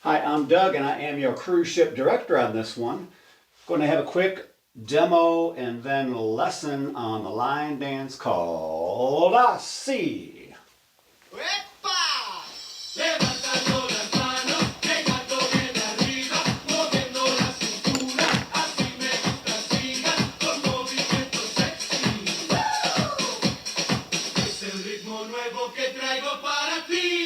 Hi, I'm Doug and I am your cruise ship director on this one. Going to have a quick demo and then lesson on the line dance called Así. ¡Epa! Levantando las manos, pegando bien arriba, moviendo la cintura, así me gusta, sigan con movimiento sexy. ¡Woo! Es el ritmo nuevo que traigo para ti.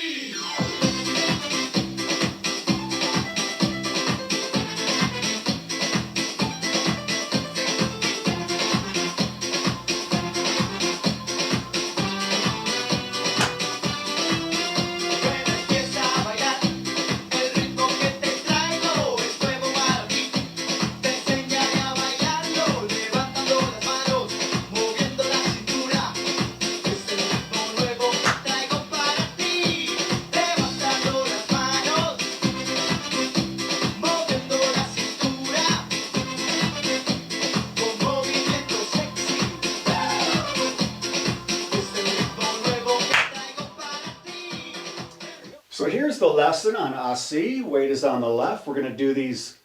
So here's the lesson on Así. Weight is on the left. We're going to do these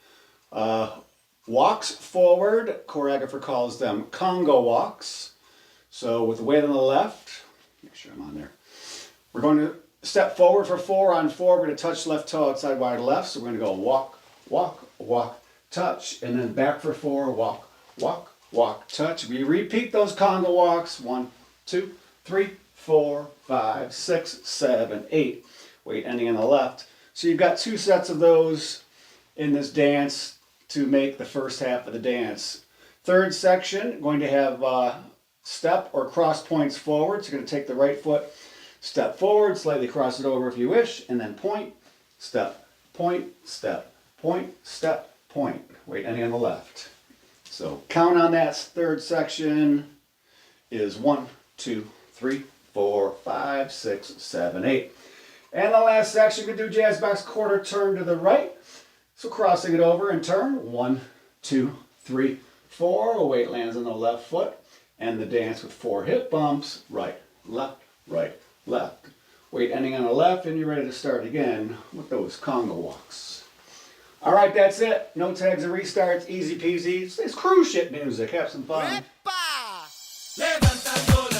walks forward. Choreographer calls them Congo walks. So with the weight on the left, make sure I'm on there. We're going to step forward for 4 on 4. We're going to touch left toe outside wide left. So we're going to go walk, walk, walk, touch, and then back for 4, walk, walk, walk, touch. We repeat those Congo walks. 1, 2, 3, 4, 5, 6, 7, 8. Weight ending on the left. So you've got 2 sets of those in this dance to make the first half of the dance. Third section, going to have step or cross points forward. So you're going to take the right foot, step forward, slightly cross it over if you wish, and then point, step, point, step, point, step, point. Weight ending on the left. So count on that third section is 1, 2, 3, 4, 5, 6, 7, 8. And the last section, we can do jazz box quarter turn to the right. So crossing it over and turn. 1, 2, 3, 4. Weight lands on the left foot. And the dance with 4 hip bumps. Right, left, left. Weight ending on the left, and you're ready to start again with those Congo walks. All right, that's it. No tags or restarts. Easy peasy. It's cruise ship music. Have some fun. ¡Epa! Levantando